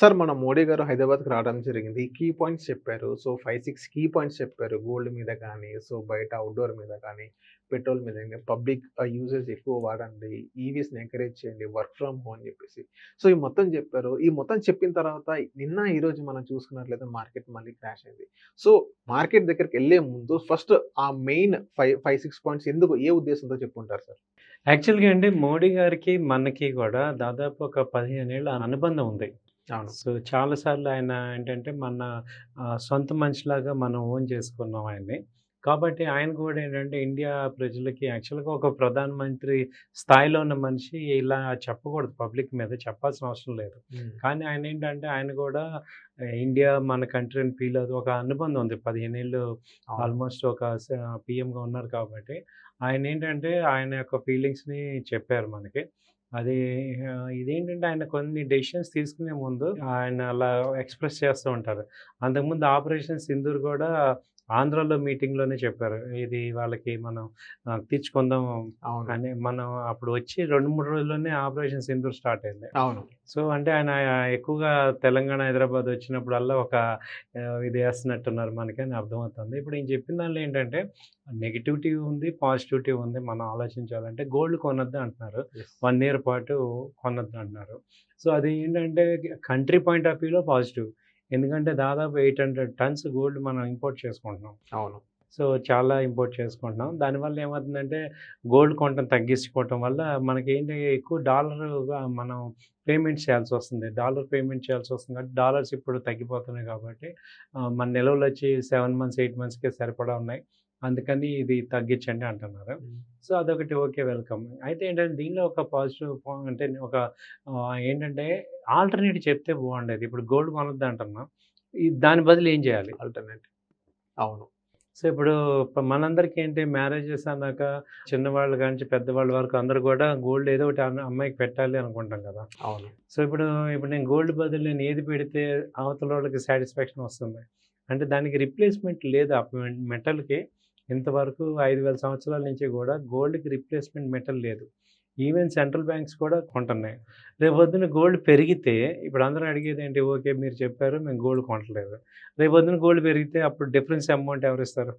Sir మన మోడీ గారు హైదరాబాద్‌కి రావడం జరిగింది. కీ పాయింట్స్ చెప్పారు. సో, 5, 6 కీ పాయింట్స్ చెప్పారు. గోల్డ్ మీద కానీ, సో, బయట ఔట్‌డోర్ మీద కానీ, పెట్రోల్ మీద గాని, పబ్లిక్ యూసేజ్ ఎక్కువ వాడండి. ఈవీస్‌ని ఎంకరేజ్ చేయండి. వర్క్ ఫ్రమ్ హోమ్ అని చెప్పేసి. సో, ఈ మొత్తం చెప్పారు. ఈ మొత్తం చెప్పిన తర్వాత నిన్న, ఈరోజు మనం చూసుకున్నట్లయితే మార్కెట్ మళ్ళీ క్రాష్ అయింది. సో, మార్కెట్ దగ్గరికెళ్ళే ముందు ఫస్ట్ ఆ మెయిన్ 5, 6 పాయింట్స్ ఎందుకు? ఏ ఉద్దేశంతో చెప్పుంటారు సార్? యాక్చువల్‌గా అండి మోడీ గారికి, మనకి గూడా దాదాపు ఒక 15 ఏళ్ల అనుబంధం ఉంది. అవును. సో, చాలా సార్లు ఆయన ఏంటంటే మన సొంత మనిషిలాగా మనం ఓన్ చేసుకున్నాం ఆయన్ని. కాబట్టి ఆయన కూడా ఏంటంటే ఇండియా ప్రజలకి యాక్చువల్‌గా ఒక ప్రధానమంత్రి స్థాయిలో ఉన్న మనిషి ఇలా చెప్పకూడదు, పబ్లిక్ మీద చెప్పాల్సిన అవసరం లేదు. హ్మ్. కానీ ఆయనేంటంటే ఆయన కూడా ఇండియా మన కంట్రీ అని ఫీల్ అవుతూ ఒక అనుబంధం ఉంది. 15 ఏళ్ళు అవును. ఆల్మోస్ట్ ఒక పీఎంగా ఉన్నారు కాబట్టి ఆయనేంటంటే ఆయన యొక్క ఫీలింగ్స్‌ని చెప్పారు మనకి. అది ఇదేంటంటే ఆయన కొన్ని డెసిషన్స్ తీసుకునే ముందు ఆయన అలా ఎక్స్‌ప్రెస్ చేస్తూ ఉంటారు. అంతకుముందు ఆపరేషన్ సింధూర్ గూడా ఆంధ్రాలో మీటింగ్‌లోనే చెప్పారు. ఇది వాళ్ళకి మనం తీర్చుకుందాం అవును. అని. మనం అప్పుడు వచ్చి 2, 3 రోజుల్లోనే ఆపరేషన్ సింధూర్ స్టార్ట్ అయింది. అవును. సో, అంటే ఆయన ఎక్కువగా తెలంగాణ, హైదరాబాద్ వచ్చినప్పుడల్లా ఒక ఇది ఏస్తున్నట్టున్నారు మనకని అర్థమవుతుంది. ఇప్పుడు ఈయన చెప్పిన దాంట్లో ఏంటంటే నెగటివిటీ ఉంది, పాజిటివిటీ ఉంది. మనం ఆలోచించాలంటే గోల్డ్ కొనొద్దు అంటున్నారు. యెస్. 1 ఇయర్ పాటు కొనొద్దు అంటున్నారు. సో, అది ఏంటంటే కంట్రీ పాయింట్ ఆఫ్ వ్యూలో పాజిటివ్. ఎందుకంటే దాదాపు 800 టన్స్ గోల్డ్ మనం ఇంపోర్ట్ చేసుకుంటున్నాం. అవును. సో, చాలా ఇంపోర్ట్ చేసుకుంటున్నాం. దానివల్ల ఏమవుతుందంటే గోల్డ్ కొనటం తగ్గించుకోవటం వల్ల మనకేంటి ఎక్కువ డాలర్‌గా మనం పేమెంట్ చేయాల్సొస్తుంది. డాలర్ పేమెంట్ చేయాల్సొస్తుంది కాబట్టి డాలర్స్ ఇప్పుడు తగ్గిపోతున్నాయి కాబట్టి మన నిల్వలొచ్చి 7 మంత్స్, 8 మంత్స్‌కే సరిపడా ఉన్నాయి. అందుకని ఇది తగ్గించండి అంటున్నారు. హ్మ్. సో, అదొకటి ఓకే. వెల్కమ్. అయితే ఏంటంటే దీనిలో ఒక పాజిటివ్ అంటే ఒక ఏంటంటే ఆల్టర్‌నేట్ చెప్తే బాగుండేది. ఇప్పుడు గోల్డ్ కొనొద్దు అంటున్నాం. దాని బదులు ఏం చేయాలి? ఆల్టర్‌నేట్. అవును. సో, ఇప్పుడు మనందరికీ ఏంటి మ్యారేజెస్ అన్నాక చిన్నవాళ్ళు కానించి పెద్దవాళ్ళ వరకు అందరూ గూడా గోల్డ్ ఏదో ఒకటి అమ్మాయికి పెట్టాలి అనుకుంటాం కదా! అవును. సో, ఇప్పుడు నేను గోల్డ్ బదులు నేను ఏది పెడితే అవతలోళ్ళకి సాటిస్ఫాక్షన్ వస్తుంది. అంటే దానికి రిప్లేస్‌మెంట్ లేదు. ఆ మెటల్‌కి ఇంతవరకు 5,000 సంవత్సరాల నుంచి గూడా గోల్డ్‌కి రిప్లేస్‌మెంట్ మెటల్ లేదు. ఈవెన్ సెంట్రల్ బ్యాంక్స్ కూడా కొంటున్నాయి. రేపొద్దున గోల్డ్ పెరిగితే ఇప్పుడు అందరూ అడిగేదేంటి? ఓకే. మీరు చెప్పారు మేము గోల్డ్ కొనట్లేదు. రేపొద్దున గోల్డ్ పెరిగితే అప్పుడు డిఫరెన్స్ అమౌంట్ ఎవరిస్తారు?